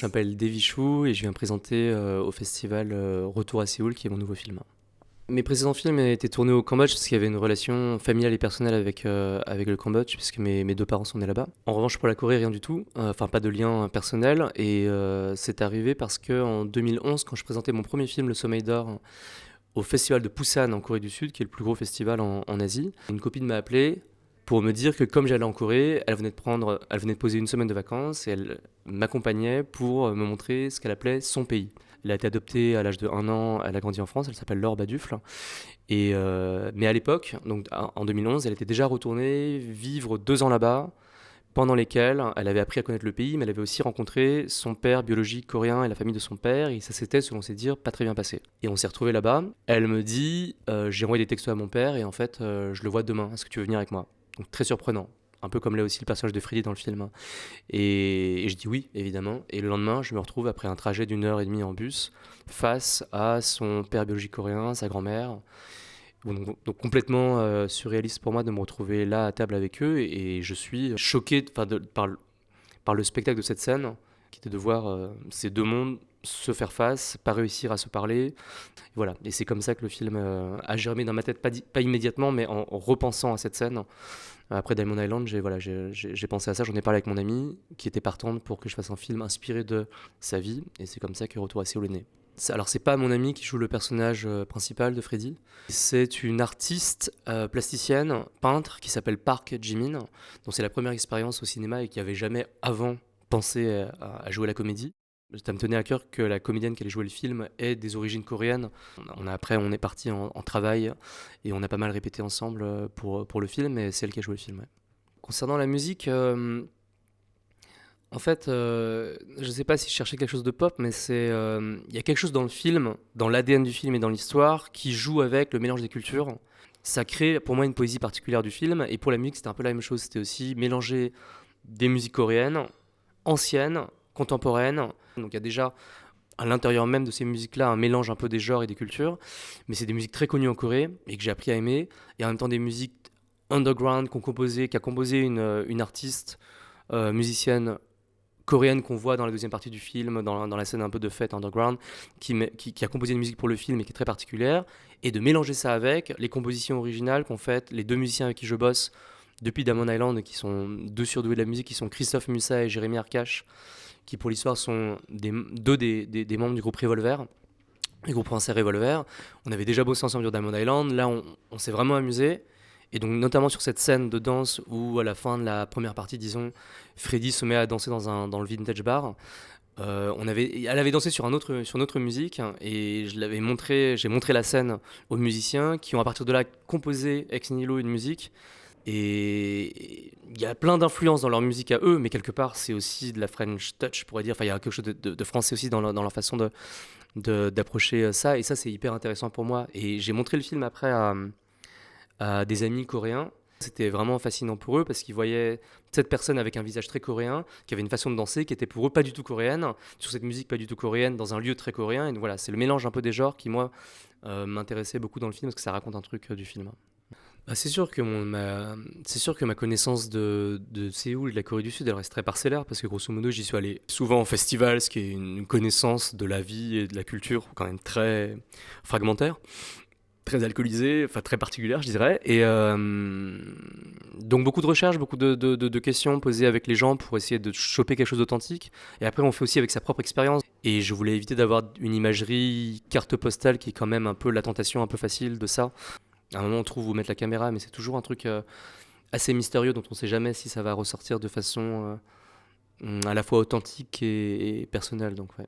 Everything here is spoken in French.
m'appelle Davy Chou et je viens présenter au festival Retour à Séoul, qui est mon nouveau film. Mes précédents films étaient tournés au Cambodge parce qu'il y avait une relation familiale et personnelle avec le Cambodge, puisque mes deux parents sont nés là-bas. En revanche, pour la Corée, rien du tout. Enfin, pas de lien personnel. Et c'est arrivé parce qu'en 2011, quand je présentais mon premier film, Le Sommeil d'Or, au festival de Busan en Corée du Sud, qui est le plus gros festival en Asie, une copine m'a appelé pour me dire que comme j'allais en Corée, elle venait de poser une semaine de vacances et elle m'accompagnait pour me montrer ce qu'elle appelait son pays. Elle a été adoptée à l'âge de 1 an, elle a grandi en France, elle s'appelle Laure Badufle. Mais à l'époque, donc en 2011, elle était déjà retournée vivre 2 ans là-bas, pendant lesquels elle avait appris à connaître le pays, mais elle avait aussi rencontré son père biologique coréen et la famille de son père, et ça s'était, selon ses dires, pas très bien passé. Et on s'est retrouvés là-bas. Elle me dit, j'ai envoyé des textos à mon père, et en fait, je le vois demain, est-ce que tu veux venir avec moi? Donc très surprenant. Un peu comme là aussi le personnage de Freddy dans le film. Et je dis oui, évidemment. Et le lendemain, je me retrouve, après un trajet d'1 heure et demie en bus, face à son père biologique coréen, sa grand-mère. Bon, donc complètement surréaliste pour moi de me retrouver là à table avec eux. Et je suis choqué par le spectacle de cette scène, qui était de voir ces deux mondes se faire face, pas réussir à se parler. Voilà, et c'est comme ça que le film a germé dans ma tête, pas immédiatement, mais en repensant à cette scène. Après Diamond Island, j'ai pensé à ça, j'en ai parlé avec mon ami, qui était partante pour que je fasse un film inspiré de sa vie, et c'est comme ça que Retour à Séoul est né. Alors c'est pas mon ami qui joue le personnage principal de Freddy, c'est une artiste plasticienne, peintre, qui s'appelle Park Jimin, dont c'est la première expérience au cinéma et qui avait jamais avant pensé à jouer la comédie. Ça me tenait à cœur que la comédienne qui allait jouer le film ait des origines coréennes. Après, on est parti en travail et on a pas mal répété ensemble pour le film, et c'est elle qui a joué le film. Ouais. Concernant la musique, en fait, je sais pas si je cherchais quelque chose de pop, mais il y a quelque chose dans le film, dans l'ADN du film et dans l'histoire, qui joue avec le mélange des cultures. Ça crée pour moi une poésie particulière du film, et pour la musique, c'était un peu la même chose. C'était aussi mélanger des musiques coréennes, anciennes, contemporaines. Donc il y a déjà à l'intérieur même de ces musiques-là un mélange un peu des genres et des cultures, mais c'est des musiques très connues en Corée et que j'ai appris à aimer, et en même temps des musiques underground qu'a composé une artiste musicienne coréenne qu'on voit dans la deuxième partie du film, dans la scène un peu de fête underground, qui a composé une musique pour le film et qui est très particulière, et de mélanger ça avec les compositions originales qu'ont faites les deux musiciens avec qui je bosse depuis Diamond Island, qui sont deux surdoués de la musique, qui sont Christophe Mussa et Jérémy Arcache, qui pour l'histoire sont deux des membres du groupe Revolver, du groupe français Revolver. On avait déjà bossé ensemble sur Diamond Island, là on s'est vraiment amusé. Et donc notamment sur cette scène de danse où à la fin de la première partie, disons, Freddy se met à danser dans le vintage bar. Elle avait dansé sur une autre musique, et j'ai montré la scène aux musiciens qui ont à partir de là composé ex nihilo une musique. Et il y a plein d'influences dans leur musique à eux, mais quelque part c'est aussi de la French touch, je pourrais dire. Enfin, il y a quelque chose de français aussi dans leur façon d'approcher ça, et ça c'est hyper intéressant pour moi. Et j'ai montré le film après à des amis coréens. C'était vraiment fascinant pour eux parce qu'ils voyaient cette personne avec un visage très coréen, qui avait une façon de danser qui était pour eux pas du tout coréenne, sur cette musique pas du tout coréenne, dans un lieu très coréen. Et donc voilà, c'est le mélange un peu des genres qui, moi, m'intéressait beaucoup dans le film parce que ça raconte un truc du film. Bah, c'est sûr que ma connaissance de Séoul et de la Corée du Sud, elle reste très parcellaire parce que grosso modo, j'y suis allé souvent en festival, ce qui est une connaissance de la vie et de la culture quand même très fragmentaire, très alcoolisée, enfin très particulière, je dirais. Et donc beaucoup de recherches, beaucoup de questions posées avec les gens pour essayer de choper quelque chose d'authentique. Et après, on fait aussi avec sa propre expérience. Et je voulais éviter d'avoir une imagerie carte postale qui est quand même un peu la tentation un peu facile de ça. À un moment, on trouve où mettre la caméra, mais c'est toujours un truc assez mystérieux dont on ne sait jamais si ça va ressortir de façon à la fois authentique et personnelle. Donc, ouais.